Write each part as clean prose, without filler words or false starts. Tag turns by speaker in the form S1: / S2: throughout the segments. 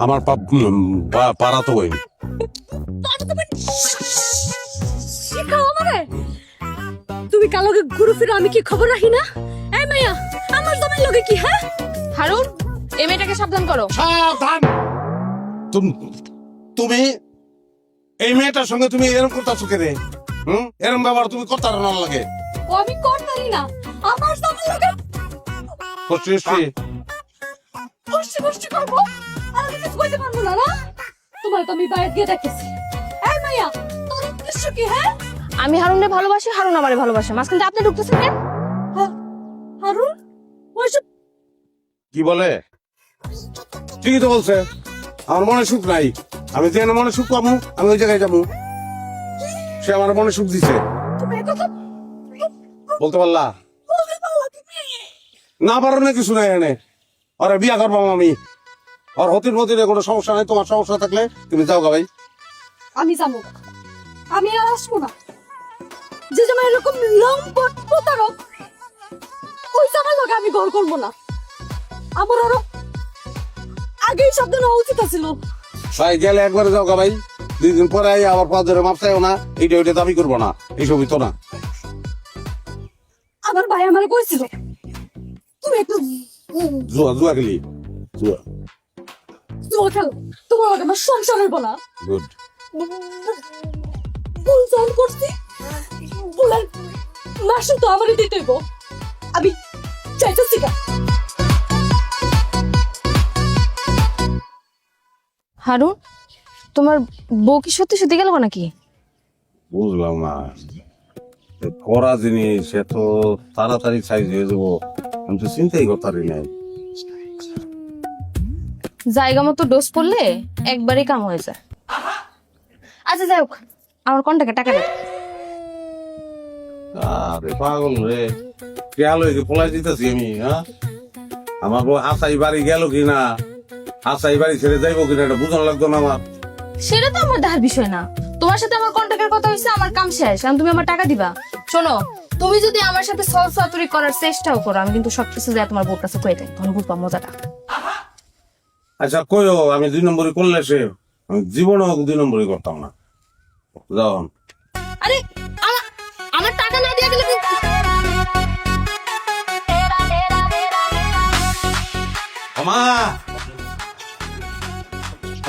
S1: আমার পাড়া তো বই
S2: শিখাও আমারে। তুমি কাল লগে ঘুরে ফিরে আমি কি খবর রাখি না? এই মাইয়া, আমার জামাই লগে কি? হ্যাঁ
S3: হারুন, এই মেয়েটাকে সাবধান করো।
S1: সাবধান। তুমি এই মেয়েটার সঙ্গে তুমি এরকম করতেছো কেন? এরকম ব্যবহার তুমি করতে না লাগে।
S2: ও আমি করতারি না, আমার জামাই লগে
S1: কষ্ট
S2: কষ্ট কষ্ট করবো। আর আমি কিছু কইতে পারবো না না? তোমার তো আমি বাইরে গিয়ে দেখেছি। এই মাইয়া, তোর উদ্দেশ্য কি? হ্যাঁ,
S3: আমি হারুনকে ভালোবাসি, হারুন আমারে ভালোবাসে, মাঝখানে আপনি ঢুকতেছেন কেন?
S2: হারুন ওইসব
S1: কি বলে? ঠিকই তো বলছে। আমার মনে সুখ নাই, আমি যে মনে সুখ পাবো আমি ওই জায়গায় যাবো। সে আমার মনে সুখ দিছে।
S2: তুমি কথা
S1: বলতে পারলা
S2: বলতে পারলা তুমি?
S1: না পারো না কিছু নাই এনে। আরে বিয়া করবো আমি। আর হতির মতিরে কোনো সমস্যা নাই। তোমার সমস্যা থাকলে তুমি যাও গা ভাই।
S2: আমি যাবো না, আমি আর আসবো না। যে জামাই এরকম লম্পট প্রতারক, ওই জামাই লগে আমি গল করবো না। আমার আরো আগেই শব্দ নেওয়া উচিত ছিল।
S1: ভাই গেলে একবারে যাও গা ভাই। 2 দিন পরে আবার 5 ধরে মাপ চাইও না। এইটা ওইটা দাবি করবো না, এইসবই তো না।
S2: আমার ভাই আমার কইছিল তুমি একটু
S1: জুয়া খেলি জুয়া।
S2: জুয়া খেলো, তোমার লগে আমার সংসার হইব না।
S1: গুড।
S2: ভুল জল করছি, ভুলের মাসুল তো আমারই দিতে হইব। আমি চাইতেছি না।
S3: হারুন, তোমার বউ কি সত্যি সত্যি গেল নাকি?
S1: বুঝলাম না, করা জিনিস এত তাড়াতাড়ি সাইজ হয়ে যাবো আমি তো চিন্তাই করতে পারি নাই।
S3: জায়গা মতো ডোজ পড়লে একবারই কাম হয়ে যায়। আচ্ছা যাই হোক, আমার কন্টাকে টাকা দাও।
S1: আরে পাগল রে, খেয়াল হয়ে পলাই দিতেছি আমি। হ্যাঁ, আমার বউ আশাই বাড়ি গেল কিনা, আশাই বাড়ি ছেড়ে যাইবো কিনা এটা বুঝানো লাগতো না আমার।
S3: সেটা তো আমার দেখার বিষয় না। তোমার সাথে আমার কন্টাক্টের কথা হয়েছে, আমার কাম শেষ, এখন তুমি আমার টাকা দিবা। শোনো, তুমি যদি আমার সাথে সলসাতুরি করার চেষ্টাও করো, আমি কিন্তু সবকিছু যায় তোমার বউর কাছে কয়ে দেয়, তখন বুঝবা মজাটা।
S1: আচ্ছা কইও, আমি 2 নম্বরই করলে সে আমি জীবনেও 2 নম্বরই করতাম না। যাও।
S3: আরে আমার টাকা না দিয়ে গেলে
S1: আমা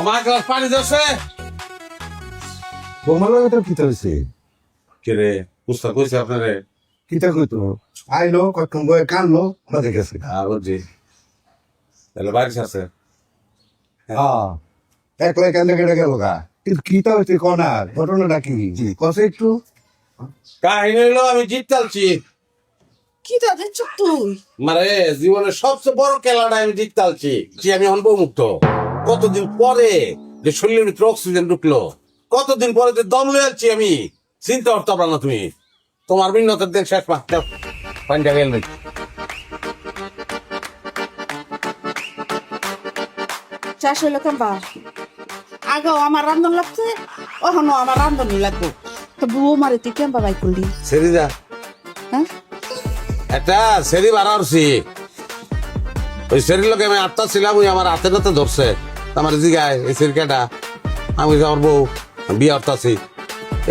S1: আমার গ্লাস পানি দিচ্ছে।
S4: বোমালো এটা কিতা হইছে?
S1: কে রে পুস্তা কইছে আপনারে?
S4: কিতা কইতো? আইলো কতক্ষণ বয়ে কানলো বাজে গেছে।
S1: বুঝছি, তাহলে বাড়ি আছে।
S4: হ্যাঁ, একলাই কেন্দে কেটে গেল গা। কিন্তু কিতা হইছে কনার ঘটনাটা কি? কসে একটু
S1: কাহিনী হইলো আমি জিত চালছি।
S2: কি তাদের চুপ তুই?
S1: মানে জীবনের সবচেয়ে বড় খেলাটা আমি জিত চালছি। আমি এখন বউমুক্ত। কতদিন পরে যে শরীরের ভিতরে অক্সিজেন ঢুকলো, কতদিন পরে যে দম লয়ে যাচ্ছি আমি, চিন্তা করতে পারো না তুমি। তোমার মিন্নতের দিন শেষ মা, পানিটা গেল নাকি?
S5: চাষ হইলো কেমবা আগেও আমার রান্ধন লাগছে, ওখানো আমার রান্ধনই লাগবো। তো বউ মারে তুই কেমবা বাই করলি?
S1: সেরি যা
S5: হ্যাঁ,
S1: একটা সেরি বাড়া উঠছি। ওই সেরির লোকে আমি আটটা ছিলাম, ওই আমার হাতে নাতে ধরছে। আমার জিগায় এই সেরিকাটা আমি আমার বউ বিয়ে হতাছি।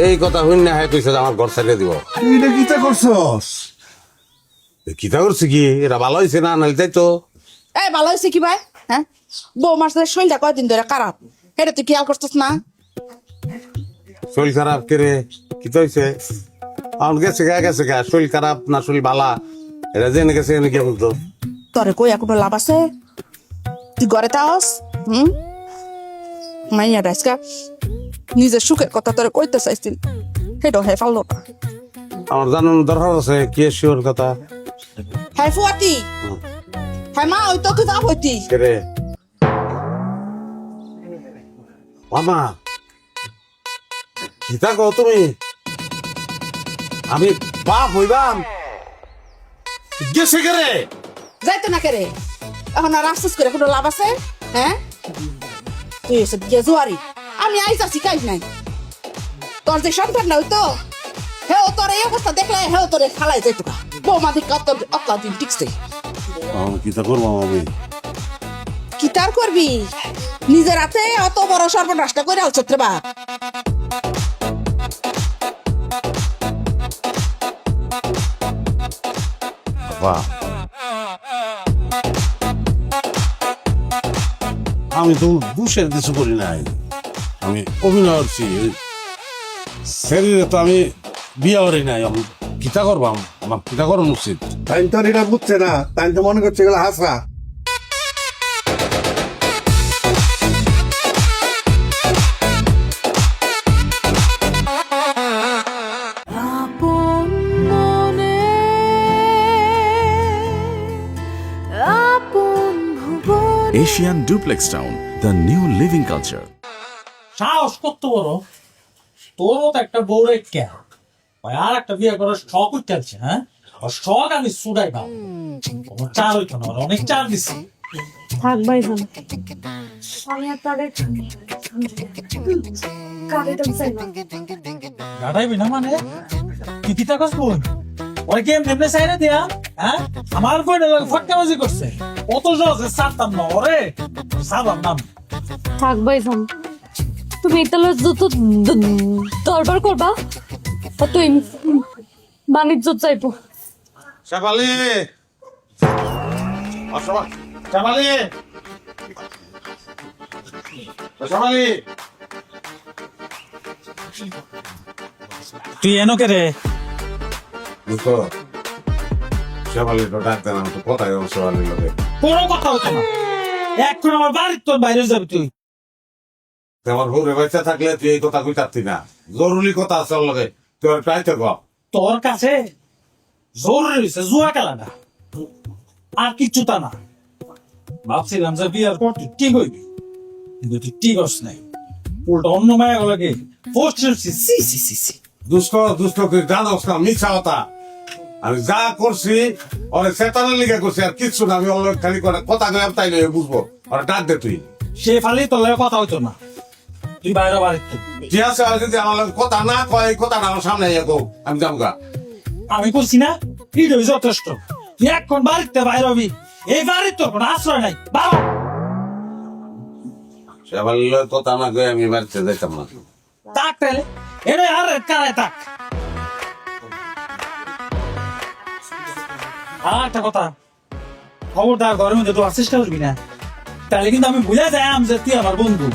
S1: এই কথা হইন না, হ্যাঁ কইছে যে আমার ঘর ছেড়ে দিব।
S4: তুই এটা কিতা করছস?
S1: কিতা করছে কি? এটা ভালো হয়েছে না, নাহলে তাই তো।
S5: এই ভালো হয়েছে কি ভাই? হ্যাঁ, বউ মার সাথে শরীরটা কয়দিন ধরে খারাপ, এটা তুই খেয়াল করছিস না?
S1: শরীর খারাপ কেরে? কিতা হয়েছে? আমার গেছে গা শরীর খারাপ না শরীর ভালা এটা জেনে গেছে এনে কে বলতো?
S5: তোরে কই কোনো লাভ আছে? তুই ঘরে তাস মাইয়া ডাইসকা নিজের সুখের কথা তোরে কইতে চাইছিল, সেটাও হে পারলো না।
S1: আমার জানানোর দরকার আছে কে শিওর কথা।
S5: হ্যাঁ ফুয়াতি, হ্যাঁ মা ওই তো তুই যা হইতি
S1: কেরে মামা কিতা কও তুমি? আমি বাপ হইবাম গেছে কেরে?
S5: যাইতো না কেরে? এখন আর আফসোস করে কোনো লাভ আছে? হ্যাঁ, তুই এসে গেজুয়ারি, আমি আইস আছি কাজ নাই। তোর যে সন্তান না হইতো, হেও তোর এই অবস্থা দেখলে হেও তোরে খালাই যেত গা। বৌমা দিক অতলা দিন টিকছে।
S1: কিতা করবো আমি?
S5: কি তার করবি? নিজের হাতে অত বড় সর্বনাশটা করে আলছত রে বাপ।
S1: বাহ, আমি তো দুষের কিছু করি নাই, আমি অভিনয় করছি। শরীরে তো আমি বিয়ে করি নাই, আমি কিতা করবাম, আমার কিতা করানো উচিত।
S4: তাই তো আর এটা বুঝছে না, তাই তো মনে করছে এগুলো হাসরা।
S6: Asian Duplex Town, the new living culture.
S7: সাহস করতে বড়, তোর মতো একটা বউরে কে আর একটা বিয়ে করার শখ উঠতে আছে। হ্যাঁ, আর শখ আমি সুদাই পাবো, আমার চার হইতো না, অনেক চার দিচ্ছি।
S2: থাক ভাই ভালো, আমি আর তাদের কাঁদিতে চাই না।
S7: গাড়াইবি না মানে কি পিতা কাজ বোন ওই গেম এমনি সাইডে দেয়া। হ্যাঁ, আমার বোন ফটকাবাজি করছে, কত সহজে ছাড়তাম না ওরে, ছাড়লাম না।
S2: থাক ভাই ভালো, তুমি তাহলে যত দরবার করবা তুই বাণিজ্য চাইবো।
S1: শেফালি, শেফালি, শেফালি,
S7: তুই এনো কে রে?
S1: বুঝতো শেফালি তো ডাকতে না, তো কোথায় শেফালির লোকে
S7: কোনো কথা হতো না, এখন আমার বাড়ির তোর বাইরে যাবি তুই।
S1: আমার ঘুরে বেঁচে থাকলে তুই এই কথা কই চাচ্ছি না, জরুরি কথা আছে ওর লগে, তুই আর প্রাইতে কর।
S7: তোর কাছে জরুরি হয়েছে জুয়া খেলাটা, আর কিচ্ছু তা না। ভাবছিলাম যে বিয়ার পর তুই ঠিক হইবি, কিন্তু তুই ঠিক হস নাই, উল্টা অন্য মায়া গুলোকে
S1: দুষ্ট দুষ্ট তুই জানোস না, মিথ্যা কথা। আমি যা করছি ওরে চেতনের লিগে করছি, আর কিচ্ছু না। আমি ওর খালি করে কথা গেলাম, তাই নয় বুঝবো। ওরা ডাক দে তুই,
S7: সে ফালি তোর লগে কথা হইতো না, তুই বাইরে বাড়িতে।
S1: ঠিক আছে? আর যদি আমার লগে কথা না কয়, এই কথাটা আমার সামনে আইয়া কও, আমি যাবো।
S7: আমি করছি না, ভিডিও যথেষ্ট। তুই এখন বাড়িতে বাইরে হবি, এই বাড়ির তোর কোনো আশ্রয় নাই। বাবা
S1: সেবার কথা না কয়ে আমি বাড়িতে যাইতাম না।
S7: তাক তাহলে এটা আর কারায় তাক। আর একটা কথা, খবরদার ঘরের মধ্যে তো আর চেষ্টা করবি না, তাহলে কিন্তু আমি ভুলে যাই যে তুই আমার বন্ধু।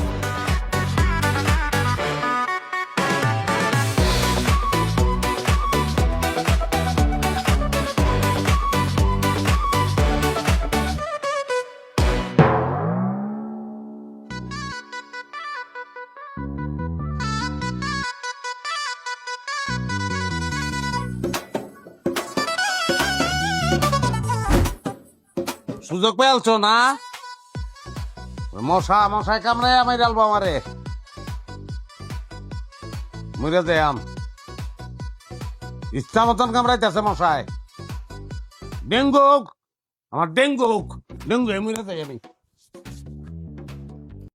S1: সুযোগ পেয়েছো না? মশাই কামড়াই আমি ডালবো আমারে, মরে যাই। ইচ্ছা মতন কামড়াইতেছে মশাই। ডেঙ্গু, আমার ডেঙ্গু, ডেঙ্গু মরে যাই আমি।